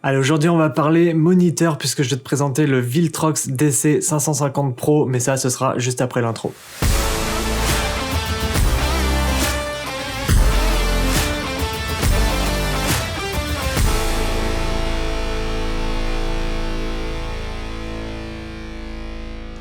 Allez, aujourd'hui on va parler moniteur puisque je vais te présenter le Viltrox DC550 Pro, mais ça ce sera juste après l'intro.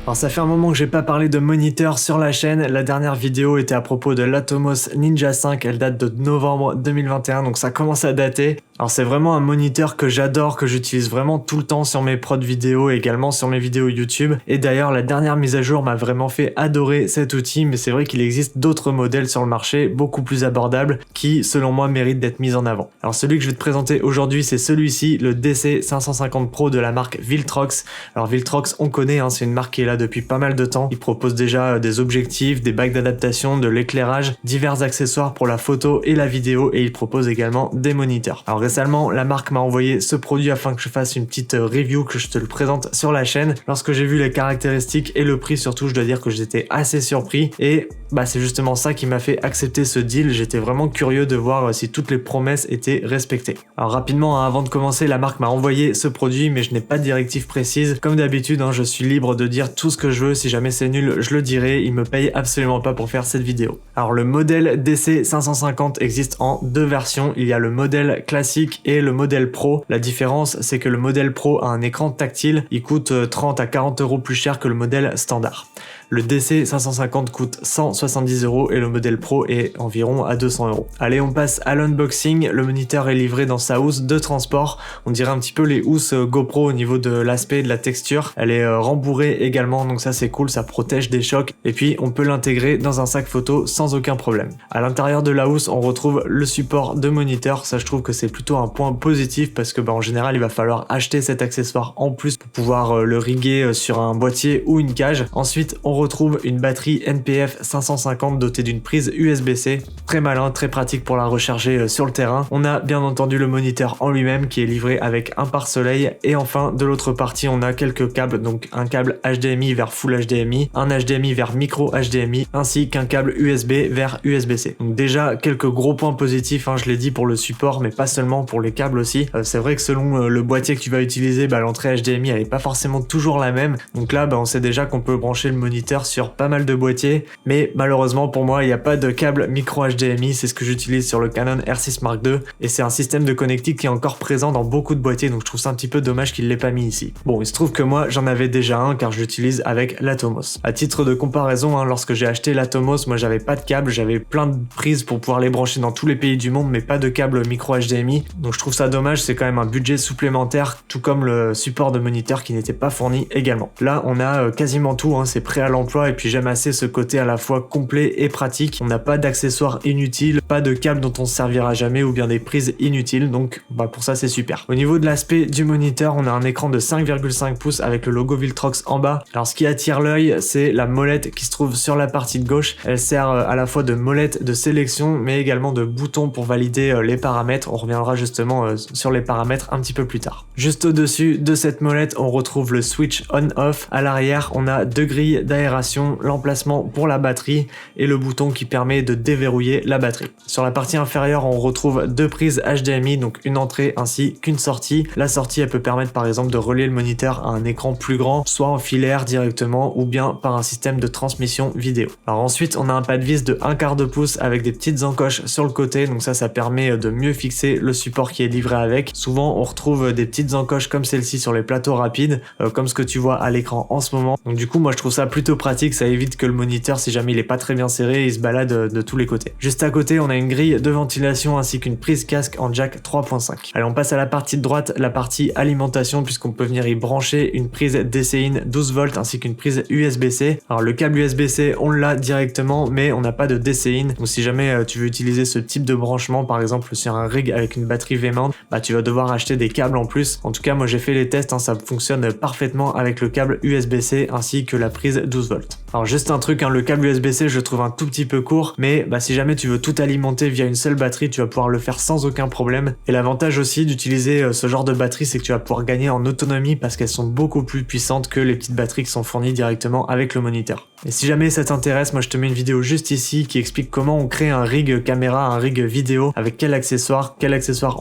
Alors ça fait un moment que j'ai pas parlé de moniteur sur la chaîne, la dernière vidéo était à propos de l'Atomos Ninja 5, elle date de novembre 2021 donc ça commence à dater. Alors c'est vraiment un moniteur que j'adore, que j'utilise vraiment tout le temps sur mes prods vidéo et également sur mes vidéos YouTube. Et d'ailleurs la dernière mise à jour m'a vraiment fait adorer cet outil, mais c'est vrai qu'il existe d'autres modèles sur le marché beaucoup plus abordables qui selon moi méritent d'être mis en avant. Alors celui que je vais te présenter aujourd'hui c'est celui-ci, le DC550 Pro de la marque Viltrox. Alors Viltrox on connaît, c'est une marque qui est là depuis pas mal de temps. Ils proposent déjà des objectifs, des bacs d'adaptation, de l'éclairage, divers accessoires pour la photo et la vidéo et ils proposent également des moniteurs. Alors récemment, la marque m'a envoyé ce produit afin que je fasse une petite review, que je te le présente sur la chaîne. Lorsque j'ai vu les caractéristiques et le prix surtout, je dois dire que j'étais assez surpris et c'est justement ça qui m'a fait accepter ce deal. J'étais vraiment curieux de voir si toutes les promesses étaient respectées. Alors rapidement, avant de commencer, la marque m'a envoyé ce produit mais je n'ai pas de directive précise. Comme d'habitude, je suis libre de dire tout ce que je veux, si jamais c'est nul, je le dirai, ils me payent absolument pas pour faire cette vidéo. Alors le modèle DC550 existe en deux versions, il y a le modèle classique et le modèle Pro. La différence, c'est que le modèle Pro a un écran tactile, il coûte 30 à 40 € plus cher que le modèle standard. Le DC550 coûte 170 € et le modèle Pro est environ à 200 €. Allez, on passe à l'unboxing. Le moniteur est livré dans sa housse de transport. On dirait un petit peu les housses GoPro au niveau de l'aspect, de la texture. Elle est rembourrée également, donc ça c'est cool, ça protège des chocs. Et puis on peut l'intégrer dans un sac photo sans aucun problème. À l'intérieur de la housse, on retrouve le support de moniteur. Ça je trouve que c'est plutôt un point positif parce que en général il va falloir acheter cet accessoire en plus pour pouvoir le riguer sur un boîtier ou une cage. Ensuite on retrouve une batterie NPF 550 dotée d'une prise USB-C, très malin, très pratique pour la recharger sur le terrain. On a bien entendu le moniteur en lui-même qui est livré avec un pare-soleil et enfin de l'autre partie on a quelques câbles, donc un câble HDMI vers Full HDMI, un HDMI vers micro HDMI ainsi qu'un câble USB vers USB-C. Donc déjà quelques gros points positifs, je l'ai dit pour le support mais pas seulement pour les câbles aussi. C'est vrai que selon le boîtier que tu vas utiliser, l'entrée HDMI elle est pas forcément toujours la même, donc là on sait déjà qu'on peut brancher le moniteur sur pas mal de boîtiers, mais malheureusement pour moi il n'y a pas de câble micro HDMI, c'est ce que j'utilise sur le Canon R6 Mark II et c'est un système de connectique qui est encore présent dans beaucoup de boîtiers, donc je trouve ça un petit peu dommage qu'il l'ait pas mis ici. Bon, il se trouve que moi j'en avais déjà un car je l'utilise avec l'Atomos. À titre de comparaison, lorsque j'ai acheté l'Atomos, moi j'avais pas de câble, j'avais plein de prises pour pouvoir les brancher dans tous les pays du monde mais pas de câble micro HDMI, donc je trouve ça dommage, c'est quand même un budget supplémentaire, tout comme le support de moniteur qui n'était pas fourni également. Là on a quasiment tout, c'est prêt à l'emploi et puis j'aime assez ce côté à la fois complet et pratique. On n'a pas d'accessoires inutiles, pas de câbles dont on se servira jamais ou bien des prises inutiles, donc pour ça c'est super. Au niveau de l'aspect du moniteur, on a un écran de 5,5 pouces avec le logo Viltrox en bas. Alors ce qui attire l'œil, c'est la molette qui se trouve sur la partie de gauche. Elle sert à la fois de molette de sélection mais également de bouton pour valider les paramètres. On reviendra justement sur les paramètres un petit peu plus tard. Juste au-dessus de cette molette, on retrouve le switch on-off. À l'arrière, on a deux grilles d'aération, l'emplacement pour la batterie et le bouton qui permet de déverrouiller la batterie. Sur la partie inférieure, on retrouve deux prises HDMI, donc une entrée ainsi qu'une sortie. La sortie, elle peut permettre par exemple de relier le moniteur à un écran plus grand, soit en filaire directement ou bien par un système de transmission vidéo. Alors ensuite, on a un pad vis de 1/4 de pouce avec des petites encoches sur le côté, donc ça permet de mieux fixer le support qui est livré avec. Souvent, on retrouve des petites encoches comme celle-ci sur les plateaux rapides, comme ce que tu vois à l'écran en ce moment. Donc du coup, moi je trouve ça plutôt pratique, ça évite que le moniteur, si jamais il est pas très bien serré, il se balade de tous les côtés. Juste à côté, on a une grille de ventilation ainsi qu'une prise casque en jack 3.5. Allez, on passe à la partie de droite, la partie alimentation, puisqu'on peut venir y brancher une prise DC-in 12 volts ainsi qu'une prise USB-C. Alors le câble USB-C, on l'a directement, mais on n'a pas de DC-in. Donc si jamais tu veux utiliser ce type de branchement, par exemple sur un rig avec une batterie V-mount, tu vas devoir acheter des câbles en plus. En tout cas, moi j'ai fait les tests, ça fonctionne parfaitement avec le câble USB-C ainsi que la prise 12 volts. Alors juste un truc, le câble USB-C je le trouve un tout petit peu court, mais si jamais tu veux tout alimenter via une seule batterie, tu vas pouvoir le faire sans aucun problème. Et l'avantage aussi d'utiliser ce genre de batterie, c'est que tu vas pouvoir gagner en autonomie parce qu'elles sont beaucoup plus puissantes que les petites batteries qui sont fournies directement avec le moniteur. Et si jamais ça t'intéresse, moi je te mets une vidéo juste ici qui explique comment on crée un rig caméra, un rig vidéo, avec quel accessoire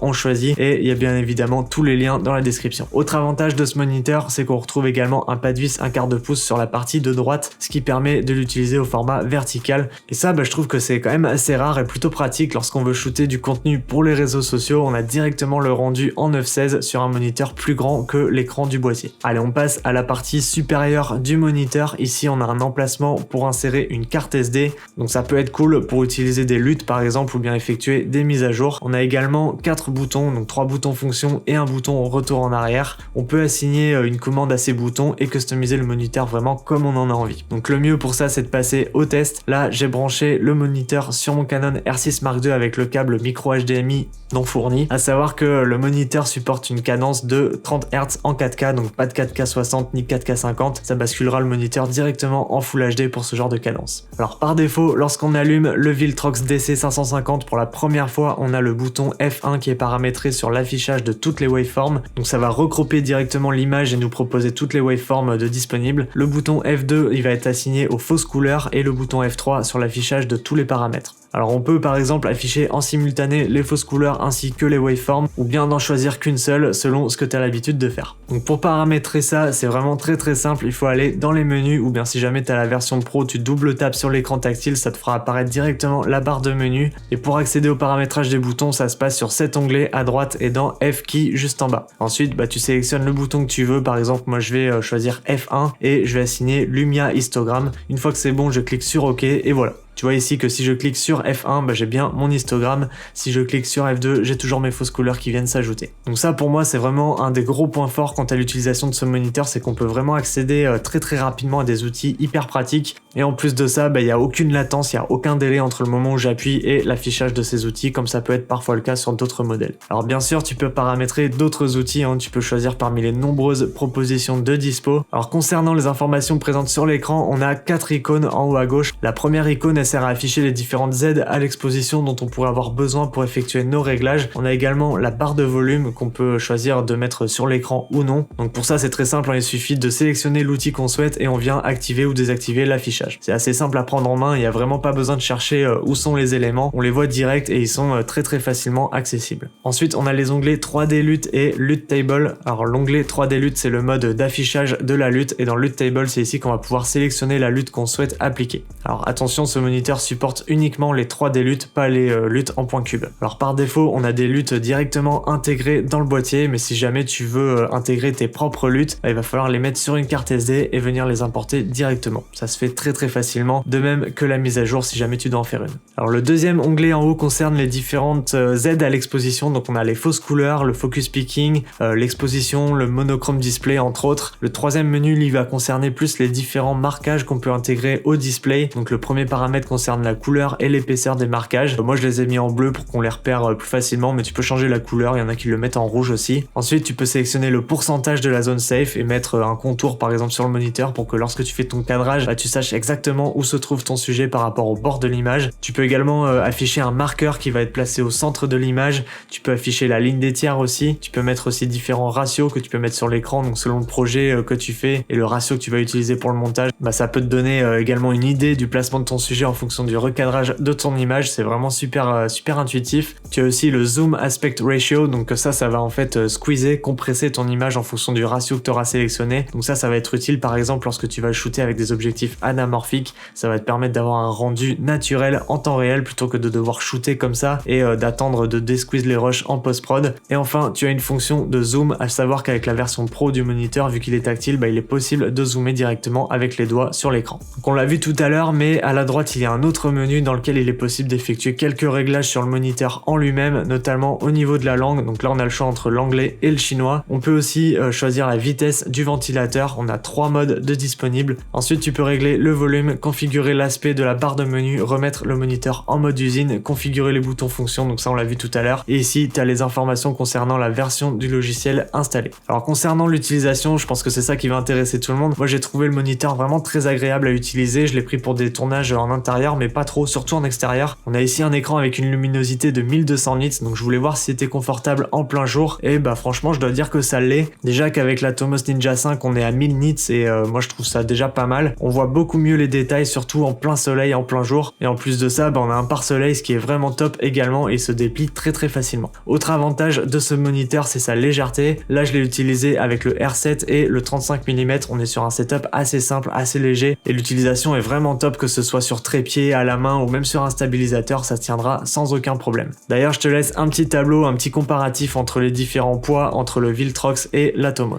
on choisit, et il y a bien évidemment tous les liens dans la description. Autre avantage de ce moniteur, c'est qu'on retrouve également un pas de vis 1/4 pouce sur la partie de droite, ce qui permet de l'utiliser au format vertical. Et ça, je trouve que c'est quand même assez rare et plutôt pratique lorsqu'on veut shooter du contenu pour les réseaux sociaux. On a directement le rendu en 9/16 sur un moniteur plus grand que l'écran du boîtier. Allez, on passe à la partie supérieure du moniteur. Ici, on a un emplacement pour insérer une carte SD, donc ça peut être cool pour utiliser des LUT par exemple ou bien effectuer des mises à jour. On a également 4 boutons, donc 3 boutons fonction et un bouton retour en arrière. On peut assigner une commande à ces boutons et customiser le moniteur vraiment comme on en a envie. Donc le mieux pour ça, c'est de passer au test. Là, j'ai branché le moniteur sur mon Canon R6 Mark II avec le câble micro HDMI non fourni. À savoir que le moniteur supporte une cadence de 30 Hz en 4K, donc pas de 4K 60 ni 4K 50. Ça basculera le moniteur directement en Full HD pour ce genre de cadence. Alors par défaut, lorsqu'on allume le Viltrox DC550 pour la première fois, on a le bouton F1 qui est paramétré sur l'affichage de toutes les waveforms. Donc ça va recroper directement l'image et nous proposer toutes les waveforms disponibles. Le bouton F2, il va être assigné aux fausses couleurs et le bouton F3 sur l'affichage de tous les paramètres. Alors on peut par exemple afficher en simultané les fausses couleurs ainsi que les waveforms ou bien n'en choisir qu'une seule selon ce que tu as l'habitude de faire. Donc pour paramétrer ça, c'est vraiment très simple, il faut aller dans les menus ou bien si jamais tu as la version pro, tu double tapes sur l'écran tactile, ça te fera apparaître directement la barre de menu. Et pour accéder au paramétrage des boutons, ça se passe sur cet onglet à droite et dans F-Key juste en bas. Ensuite, tu sélectionnes le bouton que tu veux, par exemple moi je vais choisir F1 et je vais assigner Lumia Histogram. Une fois que c'est bon, je clique sur OK et voilà. Tu vois ici que si je clique sur F1, j'ai bien mon histogramme. Si je clique sur F2, j'ai toujours mes fausses couleurs qui viennent s'ajouter. Donc ça pour moi c'est vraiment un des gros points forts quant à l'utilisation de ce moniteur, c'est qu'on peut vraiment accéder très rapidement à des outils hyper pratiques. Et en plus de ça, il n'y a aucune latence, il n'y a aucun délai entre le moment où j'appuie et l'affichage de ces outils, comme ça peut être parfois le cas sur d'autres modèles. Alors bien sûr, tu peux paramétrer d'autres outils, tu peux choisir parmi les nombreuses propositions de dispo. Alors concernant les informations présentes sur l'écran, on a 4 icônes en haut à gauche. La première icône, elle sert à afficher les différentes aides à l'exposition dont on pourrait avoir besoin pour effectuer nos réglages. On a également la barre de volume qu'on peut choisir de mettre sur l'écran ou non. Donc pour ça, c'est très simple, il suffit de sélectionner l'outil qu'on souhaite et on vient activer ou désactiver l'affichage. C'est assez simple à prendre en main, il n'y a vraiment pas besoin de chercher où sont les éléments, on les voit direct et ils sont très facilement accessibles. Ensuite, on a les onglets 3D LUT et LUT Table. Alors l'onglet 3D LUT, c'est le mode d'affichage de la LUT et dans LUT Table, c'est ici qu'on va pouvoir sélectionner la LUT qu'on souhaite appliquer. Alors attention, ce moniteur supporte uniquement les 3D LUT, pas les LUT en point cube. Alors par défaut, on a des LUT directement intégrés dans le boîtier, mais si jamais tu veux intégrer tes propres LUT, il va falloir les mettre sur une carte SD et venir les importer directement. Ça se fait très facilement, de même que la mise à jour si jamais tu dois en faire une. Alors le deuxième onglet en haut concerne les différentes aides à l'exposition, donc on a les fausses couleurs, le focus picking, l'exposition, le monochrome display entre autres. Le troisième menu lui va concerner plus les différents marquages qu'on peut intégrer au display, donc le premier paramètre concerne la couleur et l'épaisseur des marquages. Moi je les ai mis en bleu pour qu'on les repère plus facilement, mais tu peux changer la couleur, il y en a qui le mettent en rouge aussi. Ensuite tu peux sélectionner le pourcentage de la zone safe et mettre un contour par exemple sur le moniteur pour que lorsque tu fais ton cadrage, tu saches exactement où se trouve ton sujet par rapport au bord de l'image. Tu peux également afficher un marqueur qui va être placé au centre de l'image. Tu peux afficher la ligne des tiers aussi. Tu peux mettre aussi différents ratios que tu peux mettre sur l'écran, donc selon le projet que tu fais et le ratio que tu vas utiliser pour le montage, ça peut te donner également une idée du placement de ton sujet en fonction du recadrage de ton image. C'est vraiment super intuitif. Tu as aussi le zoom aspect ratio, donc ça va en fait squeezer, compresser ton image en fonction du ratio que tu auras sélectionné. Donc ça va être utile par exemple lorsque tu vas shooter avec des objectifs anamorphiques. Ça va te permettre d'avoir un rendu naturel en temps réel plutôt que de devoir shooter comme ça et d'attendre de desqueeze les rushs en post-prod. Et enfin, tu as une fonction de zoom, à savoir qu'avec la version pro du moniteur, vu qu'il est tactile, il est possible de zoomer directement avec les doigts sur l'écran. Donc on l'a vu tout à l'heure, mais à la droite, il y a un autre menu dans lequel il est possible d'effectuer quelques réglages sur le moniteur en lui-même, notamment au niveau de la langue. Donc là, on a le choix entre l'anglais et le chinois. On peut aussi choisir la vitesse du ventilateur. On a 3 modes de disponibles. Ensuite, tu peux régler le volume, configurer l'aspect de la barre de menu, remettre le moniteur en mode usine, configurer les boutons fonction, donc ça on l'a vu tout à l'heure. Et ici, tu as les informations concernant la version du logiciel installée. Alors concernant l'utilisation, je pense que c'est ça qui va intéresser tout le monde. Moi j'ai trouvé le moniteur vraiment très agréable à utiliser. Je l'ai pris pour des tournages en intérieur, mais pas trop, surtout en extérieur. On a ici un écran avec une luminosité de 1200 nits, donc je voulais voir si c'était confortable en plein jour. Et bah franchement, je dois dire que ça l'est. Déjà qu'avec l'Atomos Ninja 5, on est à 1000 nits et moi je trouve ça déjà pas mal. On voit beaucoup mieux les détails, surtout en plein soleil, en plein jour. Et en plus de ça, bah, on a un pare-soleil, ce qui est vraiment top également et se déplie très facilement. Autre avantage de ce moniteur, c'est sa légèreté. Là, je l'ai utilisé avec le R7 et le 35 mm. On est sur un setup assez simple, assez léger et l'utilisation est vraiment top, que ce soit sur trépied, à la main ou même sur un stabilisateur, ça tiendra sans aucun problème. D'ailleurs, je te laisse un petit tableau, un petit comparatif entre les différents poids entre le Viltrox et l'Atomos.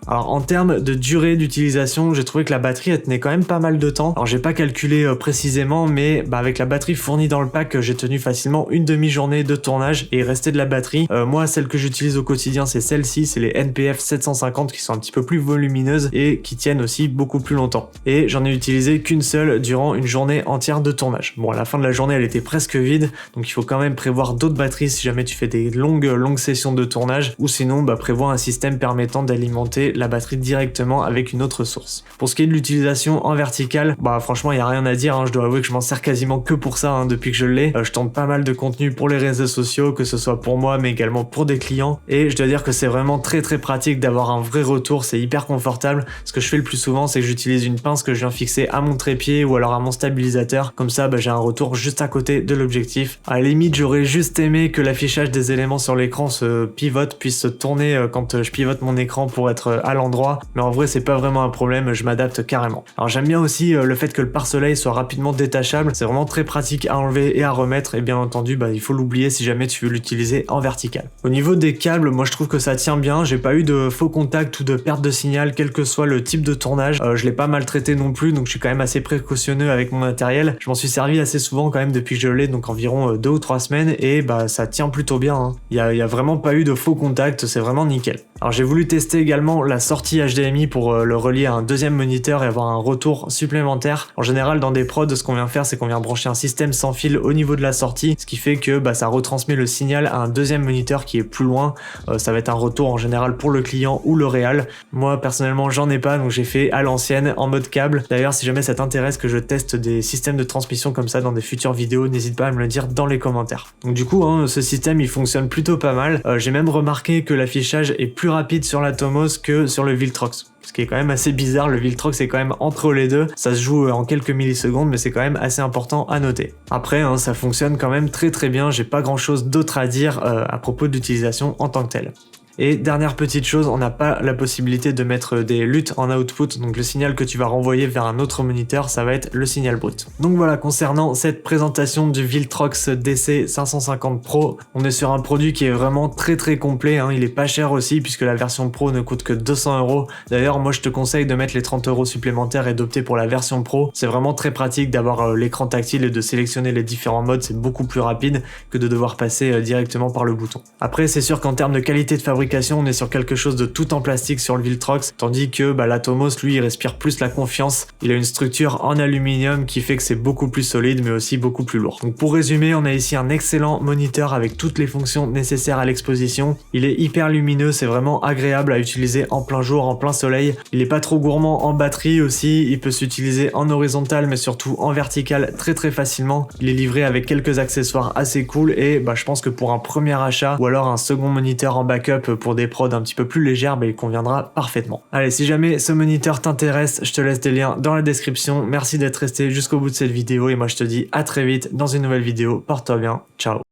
Alors en termes de durée d'utilisation, j'ai trouvé que la batterie elle tenait quand même pas mal de temps. Alors j'ai pas calculé précisément, mais avec la batterie fournie dans le pack, j'ai tenu facilement une demi-journée de tournage et il restait de la batterie. Moi celle que j'utilise au quotidien c'est celle-ci, c'est les NPF 750 qui sont un petit peu plus volumineuses et qui tiennent aussi beaucoup plus longtemps. Et j'en ai utilisé qu'une seule durant une journée entière de tournage. Bon, à la fin de la journée elle était presque vide, donc il faut quand même prévoir d'autres batteries si jamais tu fais des longues sessions de tournage, ou sinon prévoir un système permettant d'alimenter la batterie directement avec une autre source. Pour ce qui est de l'utilisation en vertical, franchement il n'y a rien à dire, je dois avouer que je m'en sers quasiment que pour ça depuis que je l'ai. Je tourne pas mal de contenu pour les réseaux sociaux, que ce soit pour moi mais également pour des clients, et je dois dire que c'est vraiment très pratique d'avoir un vrai retour, c'est hyper confortable. Ce que je fais le plus souvent, c'est que j'utilise une pince que je viens fixer à mon trépied ou alors à mon stabilisateur, comme ça j'ai un retour juste à côté de l'objectif. À la limite, j'aurais juste aimé que l'affichage des éléments sur l'écran se pivote, puisse se tourner quand je pivote mon écran pour être à l'endroit, mais en vrai c'est pas vraiment un problème, je m'adapte carrément. Alors j'aime bien aussi le fait que le pare-soleil soit rapidement détachable, c'est vraiment très pratique à enlever et à remettre, et bien entendu il faut l'oublier si jamais tu veux l'utiliser en vertical. Au niveau des câbles, moi je trouve que ça tient bien, j'ai pas eu de faux contact ou de perte de signal quel que soit le type de tournage. Je l'ai pas maltraité non plus, donc je suis quand même assez précautionneux avec mon matériel. Je m'en suis servi assez souvent quand même depuis que je l'ai, donc environ 2 ou 3 semaines, et ça tient plutôt bien. Il y a vraiment pas eu de faux contacts, c'est vraiment nickel. Alors j'ai voulu tester également la sortie HDMI pour le relier à un deuxième moniteur et avoir un retour supplémentaire. En général dans des prods, ce qu'on vient faire, c'est qu'on vient brancher un système sans fil au niveau de la sortie, ce qui fait que ça retransmet le signal à un deuxième moniteur qui est plus loin. Ça va être un retour en général pour le client ou le réal. Moi personnellement j'en ai pas, donc j'ai fait à l'ancienne en mode câble. D'ailleurs si jamais ça t'intéresse que je teste des systèmes de transmission comme ça dans des futures vidéos, n'hésite pas à me le dire dans les commentaires. Donc du coup ce système il fonctionne plutôt pas mal. J'ai même remarqué que l'affichage est plus rapide sur l'Atomos que sur le Viltrox. Ce qui est quand même assez bizarre, le Viltrox est quand même entre les deux, ça se joue en quelques millisecondes, mais c'est quand même assez important à noter. Après, ça fonctionne quand même très bien, j'ai pas grand chose d'autre à dire à propos de l'utilisation en tant que telle. Et dernière petite chose, on n'a pas la possibilité de mettre des LUT en output, donc le signal que tu vas renvoyer vers un autre moniteur, ça va être le signal brut. Donc voilà, concernant cette présentation du Viltrox DC550 Pro, on est sur un produit qui est vraiment très complet, il est pas cher aussi puisque la version Pro ne coûte que 200 €. D'ailleurs, moi je te conseille de mettre les 30 € supplémentaires et d'opter pour la version Pro. C'est vraiment très pratique d'avoir l'écran tactile et de sélectionner les différents modes, c'est beaucoup plus rapide que de devoir passer directement par le bouton. Après, c'est sûr qu'en termes de qualité de fabrication, on est sur quelque chose de tout en plastique sur le Viltrox, tandis que l'Atomos, lui, il respire plus la confiance. Il a une structure en aluminium qui fait que c'est beaucoup plus solide, mais aussi beaucoup plus lourd. Donc pour résumer, on a ici un excellent moniteur avec toutes les fonctions nécessaires à l'exposition. Il est hyper lumineux, c'est vraiment agréable à utiliser en plein jour, en plein soleil. Il est pas trop gourmand en batterie aussi, il peut s'utiliser en horizontal, mais surtout en vertical très facilement. Il est livré avec quelques accessoires assez cool et je pense que pour un premier achat ou alors un second moniteur en backup pour des prods un petit peu plus légères, il conviendra parfaitement. Allez, si jamais ce moniteur t'intéresse, je te laisse des liens dans la description. Merci d'être resté jusqu'au bout de cette vidéo et moi je te dis à très vite dans une nouvelle vidéo. Porte-toi bien, ciao.